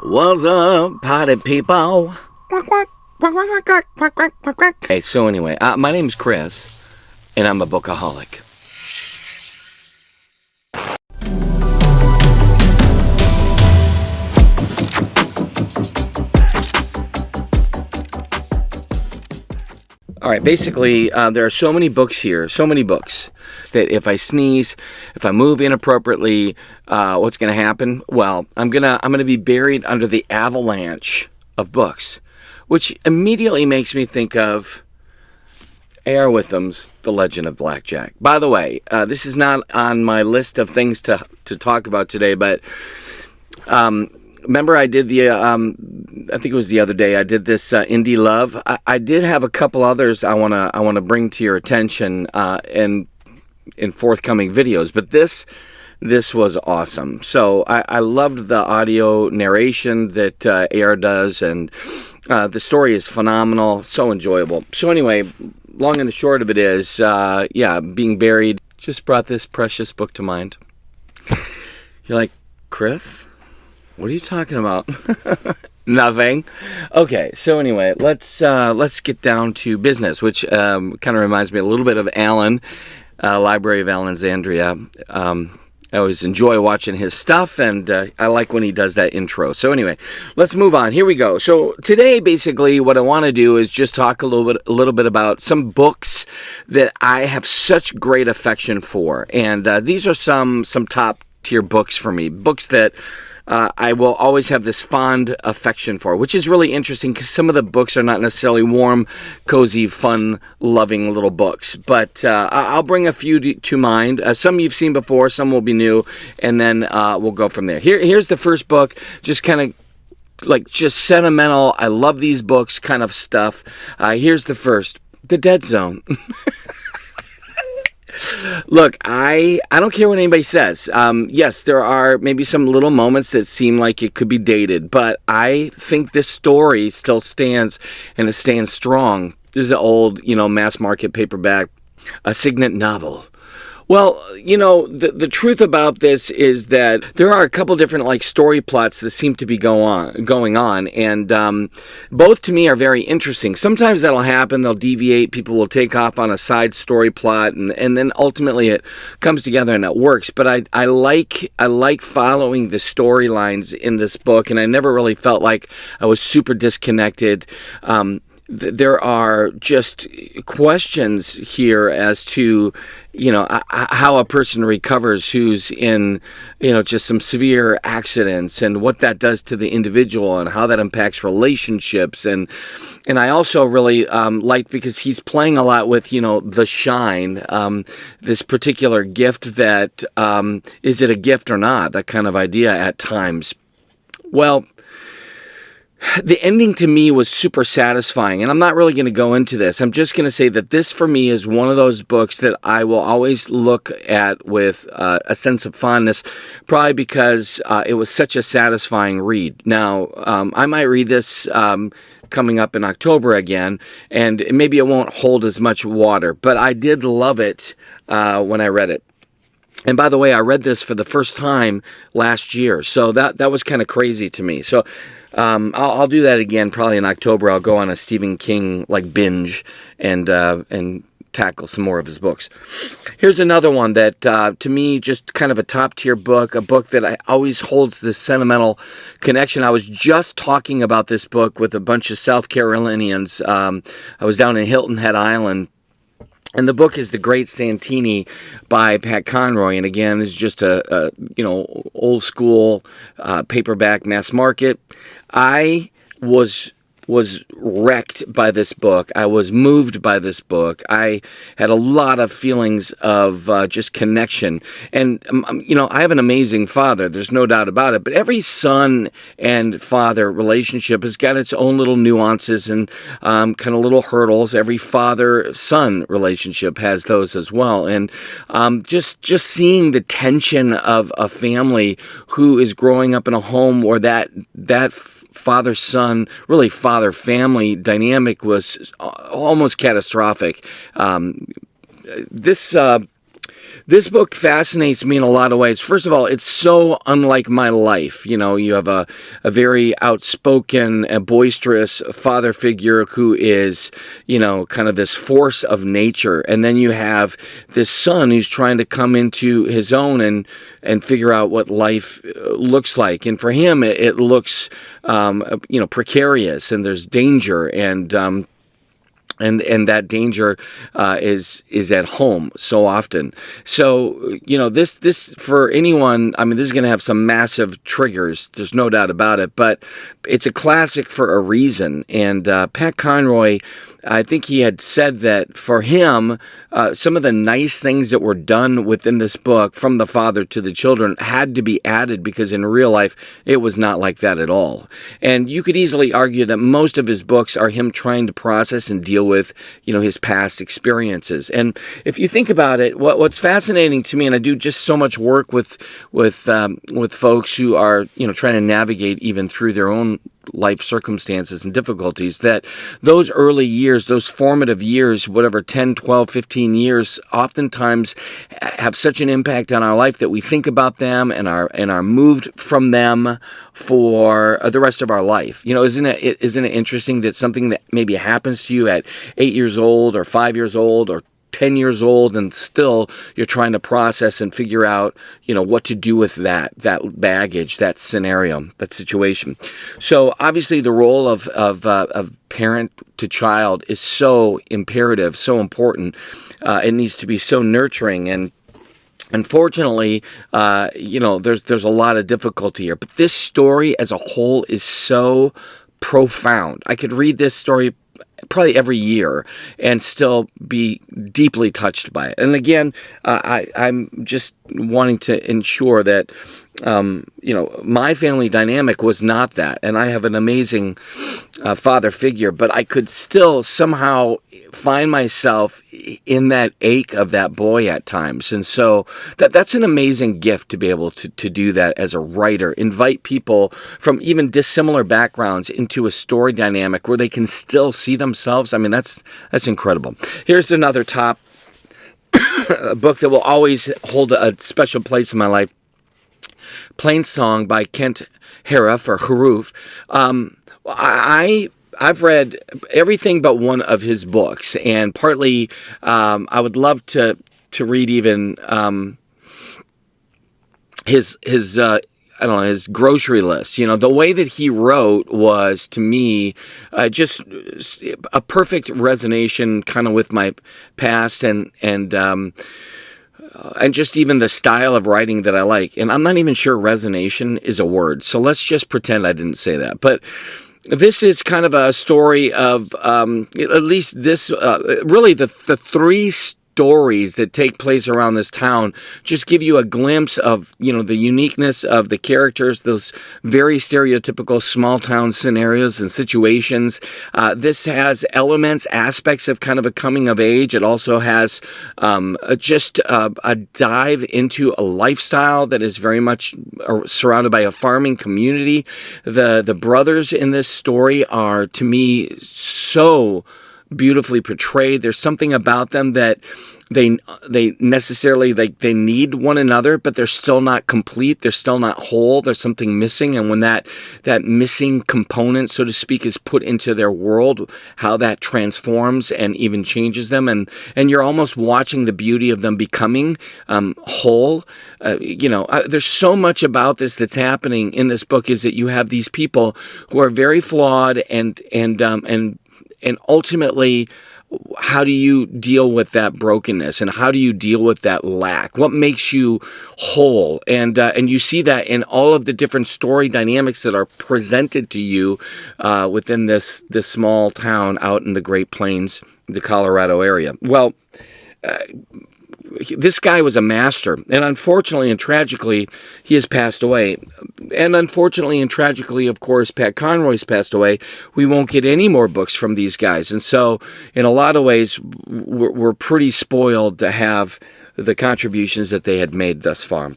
What's up, party people? Okay, so anyway, my name's Chris, and I'm a bookaholic. All right, basically, there are so many books here, so many books, that if I sneeze, if I move inappropriately, what's going to happen? Well, I'm gonna be buried under the avalanche of books, which immediately makes me think of A.R. Witham's The Legend of Blackjack. By the way, this is not on my list of things to talk about today, but remember I did the, I think it was the other day, I did this Indie Love. I did have a couple others I wanna bring to your attention in forthcoming videos, but this was awesome. So I loved the audio narration that AR does, and the story is phenomenal, so enjoyable. So anyway, long and the short of it is, being buried just brought this precious book to mind. You're like, Chris? What are you talking about? Nothing. Okay, so anyway, let's get down to business, which kind of reminds me a little bit of Alan, Library of Alexandria. I always enjoy watching his stuff, and I like when he does that intro. So anyway, let's move on. Here we go. So today, basically, what I want to do is just talk a little bit about some books that I have such great affection for, and these are some top tier books for me. Books that I will always have this fond affection for, which is really interesting because some of the books are not necessarily warm, cozy, fun, loving little books. But I'll bring a few to mind. Some you've seen before, some will be new, and then we'll go from there. Here's the first book, just kind of like just sentimental, I love these books kind of stuff. Here's the first, The Dead Zone. Look, I don't care what anybody says. Yes, there are maybe some little moments that seem like it could be dated, but I think this story still stands, and it stands strong. This is an old, mass market paperback, a Signet novel. Well, the truth about this is that there are a couple different story plots that seem to be going on, and both to me are very interesting. Sometimes that'll happen; they'll deviate. People will take off on a side story plot, and then ultimately it comes together and it works. But I like following the storylines in this book, and I never really felt like I was super disconnected. There are just questions here as to, how a person recovers who's in, just some severe accidents, and what that does to the individual and how that impacts relationships. And I also really liked, because he's playing a lot with, the shine, this particular gift that, is it a gift or not? That kind of idea at times. Well, the ending to me was super satisfying, and I'm not really going to go into this. I'm just going to say that this, for me, is one of those books that I will always look at with a sense of fondness, probably because it was such a satisfying read. Now, I might read this coming up in October again, and maybe it won't hold as much water, but I did love it when I read it. And by the way, I read this for the first time last year, so that was kind of crazy to me. So I'll do that again probably in October. I'll go on a Stephen King binge and tackle some more of his books. Here's another one that to me just kind of a top tier book, a book that always holds this sentimental connection. I was just talking about this book with a bunch of South Carolinians. I was down in Hilton Head Island. And the book is The Great Santini by Pat Conroy. And again, this is just a old school paperback mass market. I was wrecked by this book. I was moved by this book. I had a lot of feelings of just connection. And, I have an amazing father. There's no doubt about it. But every son and father relationship has got its own little nuances and kind of little hurdles. Every father-son relationship has those as well. And just seeing the tension of a family who is growing up in a home where that father-son, really father-family dynamic was almost catastrophic. This This book fascinates me in a lot of ways. First of all, it's so unlike my life. You have a very outspoken and boisterous father figure who is, kind of this force of nature. And then you have this son who's trying to come into his own and figure out what life looks like. And for him, it looks, precarious, and there's danger, and that danger is at home so often. So this for anyone. I mean, this is going to have some massive triggers. There's no doubt about it. But it's a classic for a reason. And Pat Conroy, I think he had said that for him, some of the nice things that were done within this book, from the father to the children, had to be added, because in real life, it was not like that at all. And you could easily argue that most of his books are him trying to process and deal with, his past experiences. And if you think about it, what's fascinating to me, and I do just so much work with folks who are, trying to navigate even through their own life circumstances and difficulties, that those early years, those formative years, whatever, 10, 12, 15 years, oftentimes have such an impact on our life that we think about them and are moved from them for the rest of our life. Isn't it interesting that something that maybe happens to you at 8 years old or 5 years old or 10 years old, and still you're trying to process and figure out, what to do with that baggage, that scenario, that situation. So obviously the role of parent to child is so imperative, so important. It needs to be so nurturing, and unfortunately, there's a lot of difficulty here. But this story as a whole is so profound. I could read this story probably every year and still be deeply touched by it. And again, I'm just wanting to ensure that, my family dynamic was not that. And I have an amazing father figure, but I could still somehow find myself in that ache of that boy at times. And so that's an amazing gift to be able to do that as a writer, invite people from even dissimilar backgrounds into a story dynamic where they can still see themselves. I mean, that's incredible. Here's another top book that will always hold a special place in my life. Plain Song by Kent Haruf. I've read everything but one of his books, and partly I would love to read even his his grocery list. The way that he wrote was, to me, just a perfect resonation kind of with my past, and just even the style of writing that I like. And I'm not even sure resonation is a word, so let's just pretend I didn't say that. But this is kind of a story of, at least this, really the three stories that take place around this town just give you a glimpse of, the uniqueness of the characters, those very stereotypical small town scenarios and situations. This has aspects of kind of a coming of age. It also has just a dive into a lifestyle that is very much surrounded by a farming community. The brothers in this story are, to me, so beautifully portrayed. There's something about them that they necessarily, they need one another, but they're still not complete. They're still not whole. There's something missing. And when that missing component, so to speak, is put into their world, how that transforms and even changes them. And you're almost watching the beauty of them becoming whole. There's so much about this that's happening in this book, is that you have these people who are very flawed, and ultimately, how do you deal with that brokenness, and how do you deal with that lack? What makes you whole? And you see that in all of the different story dynamics that are presented to you within this small town out in the Great Plains, the Colorado area. Well, this guy was a master, and unfortunately and tragically, he has passed away. And unfortunately and tragically, of course, Pat Conroy's passed away. We won't get any more books from these guys. And so, in a lot of ways, we're pretty spoiled to have the contributions that they had made thus far.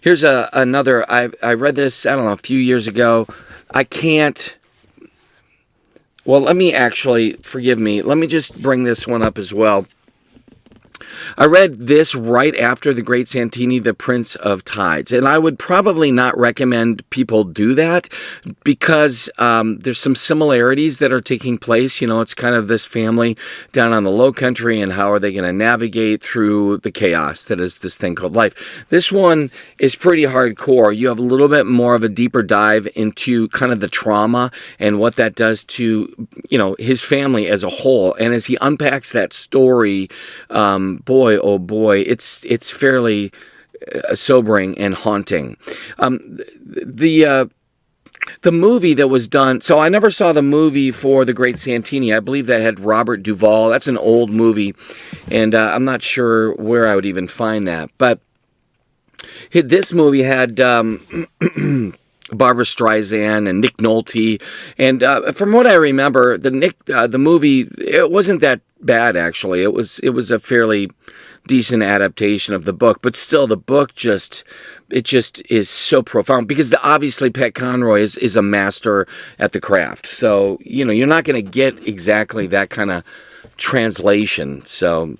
Here's another. I read this, I don't know, a few years ago. Well, let me actually, forgive me, let me just bring this one up as well. I read this right after The Great Santini, The Prince of Tides, and I would probably not recommend people do that because there's some similarities that are taking place. You know, it's kind of this family down on the low country, and how are they going to navigate through the chaos that is this thing called life. This one is pretty hardcore. You have a little bit more of a deeper dive into kind of the trauma and what that does to, you know, his family as a whole. And as he unpacks that story, boy, oh boy, it's fairly sobering and haunting. The movie that was done, so I never saw the movie for The Great Santini. I believe that had Robert Duvall. That's an old movie, and I'm not sure where I would even find that. But this movie had Barbara Streisand and Nick Nolte, and from what I remember, the movie, it wasn't that bad actually. It was a fairly decent adaptation of the book, but still, the book just is so profound because obviously Pat Conroy is a master at the craft. So, you know, you're not going to get exactly that kind of translation. So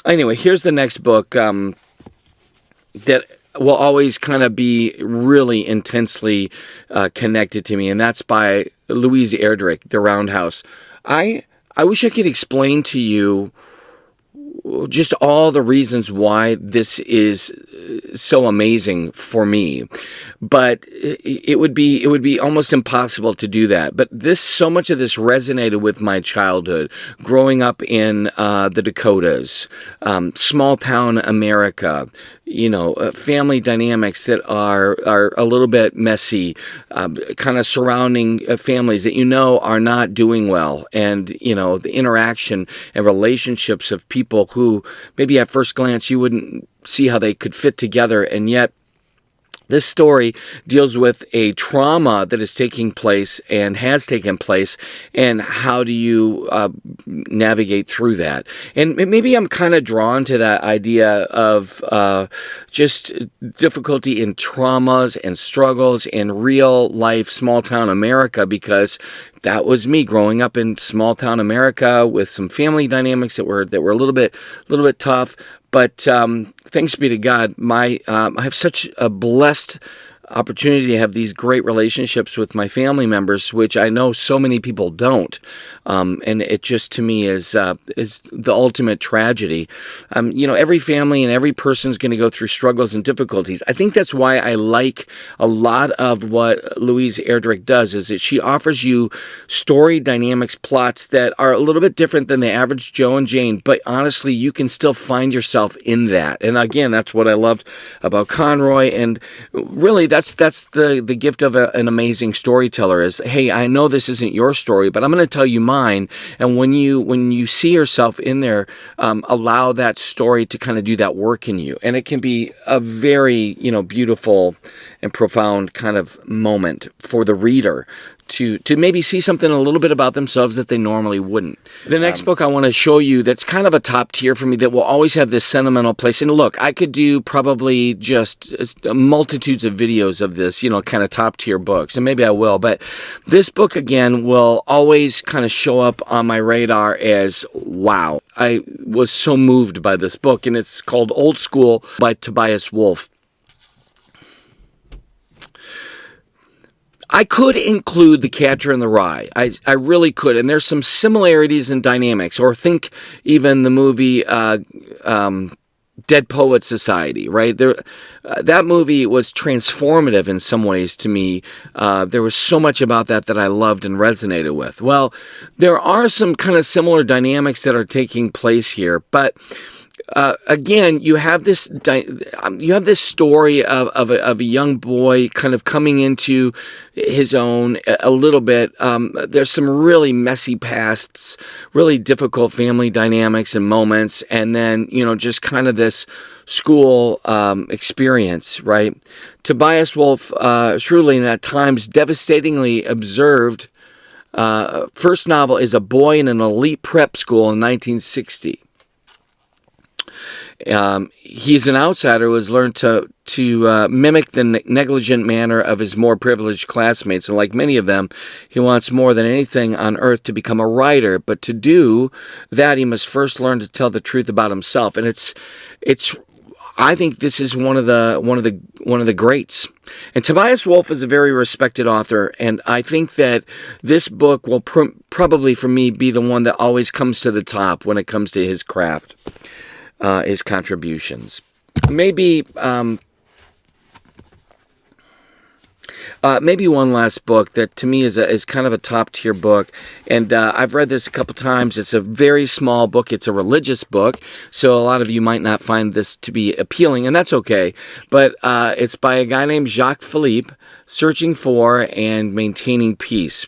anyway, here's the next book that will always kind of be really intensely connected to me, and that's by Louise Erdrich, The Roundhouse. I wish I could explain to you just all the reasons why this is so amazing for me, but it would be almost impossible to do that. But so much of this resonated with my childhood, growing up in the Dakotas, small town America. You know, family dynamics that are a little bit messy, kind of surrounding families that you know are not doing well, and you know the interaction and relationships of people who maybe at first glance you wouldn't see how they could fit together, and yet this story deals with a trauma that is taking place and has taken place, and how do you navigate through that? And maybe I'm kind of drawn to that idea of just difficulty in traumas and struggles in real life small town America, because that was me growing up in small town America with some family dynamics that were a little bit tough. But thanks be to God, I have such a blessed opportunity to have these great relationships with my family members, which I know so many people don't. And it just, to me, is the ultimate tragedy. You know, every family and every person's going to go through struggles and difficulties. I think that's why I like a lot of what Louise Erdrich does, is that she offers you story dynamics, plots that are a little bit different than the average Joe and Jane, but honestly, you can still find yourself in that. And again, that's what I loved about Conroy, and really, that's the gift of an amazing storyteller is, hey, I know this isn't your story, but I'm going to tell you mine. And when you see yourself in there, allow that story to kind of do that work in you. And it can be a very, you know, beautiful and profound kind of moment for the reader to maybe see something a little bit about themselves that they normally wouldn't. The next book I want to show you that's kind of a top tier for me, that will always have this sentimental place. And look, I could do probably just multitudes of videos of this, you know, kind of top tier books, and maybe I will. But this book, again, will always kind of show up on my radar as, wow, I was so moved by this book. And it's called Old School by Tobias Wolff. I could include The Catcher in the Rye. I really could. And there's some similarities in dynamics. Or think even the movie Dead Poets Society, right? That movie was transformative in some ways to me. There was so much about that I loved and resonated with. Well, there are some kind of similar dynamics that are taking place here, but again, you have this story of a young boy kind of coming into his own a little bit. There's some really messy pasts, really difficult family dynamics and moments, and then, you know, just kind of this school experience, right? Tobias Wolff, truly and at times devastatingly observed. First novel is A Boy in an Elite Prep School in 1960. He's an outsider who has learned to mimic the negligent manner of his more privileged classmates, and like many of them, he wants more than anything on earth to become a writer. But to do that, he must first learn to tell the truth about himself. And it's. I think this is one of the greats. And Tobias Wolff is a very respected author, and I think that this book will probably, for me, be the one that always comes to the top when it comes to his craft, his contributions. Maybe one last book that to me is kind of a top-tier book, and I've read this a couple times. It's a very small book. It's a religious book, so a lot of you might not find this to be appealing, and that's okay. But it's by a guy named Jacques Philippe, Searching for and Maintaining Peace.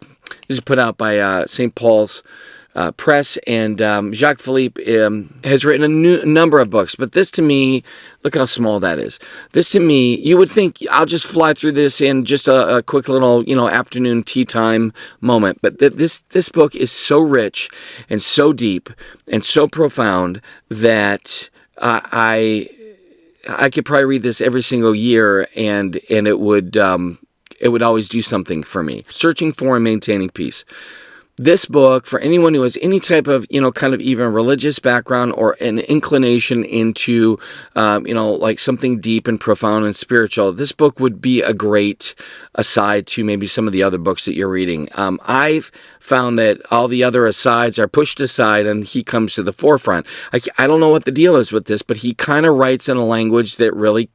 This is put out by St. Paul's Press, and Jacques Philippe has written a number of books, but this to me, look how small that is. This to me, you would think I'll just fly through this in just a quick little, afternoon tea time moment, but this book is so rich and so deep and so profound that I could probably read this every single year, and it would always do something for me. Searching for and Maintaining Peace. This book, for anyone who has any type of, kind of even religious background or an inclination into, like something deep and profound and spiritual, this book would be a great aside to maybe some of the other books that you're reading. I've found that all the other asides are pushed aside and he comes to the forefront. I don't know what the deal is with this, but he kind of writes in a language that really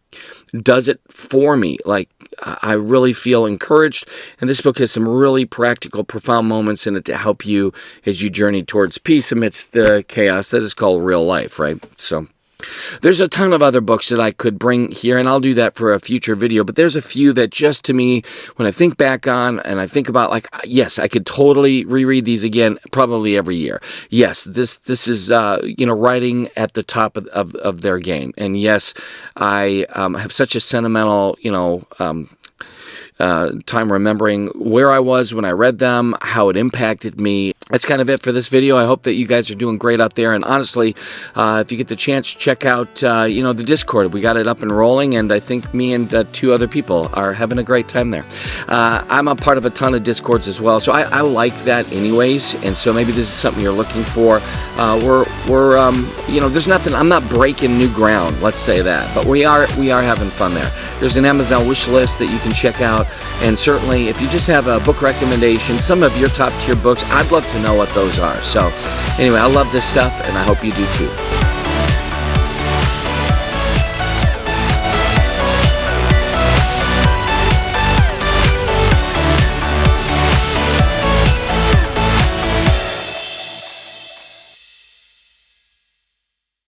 does it for me. Like, I really feel encouraged, and this book has some really practical, profound moments in it to help you as you journey towards peace amidst the chaos that is called real life, right? So there's a ton of other books that I could bring here, and I'll do that for a future video, but there's a few that just to me, when I think back on and I think about, like, yes, I could totally reread these again probably every year. Yes, this is, writing at the top of their game. And yes, I have such a sentimental, time remembering where I was when I read them, how it impacted me. That's kind of it for this video. I hope that you guys are doing great out there. And honestly, if you get the chance, check out, the Discord. We got it up and rolling, and I think me and 2 other people are having a great time there. I'm a part of a ton of Discords as well, so I like that anyways. And so maybe this is something you're looking for. There's nothing. I'm not breaking new ground. Let's say that, but we are having fun there. There's an Amazon wish list that you can check out. And certainly, if you just have a book recommendation, some of your top tier books, I'd love to know what those are. So anyway, I love this stuff, and I hope you do too.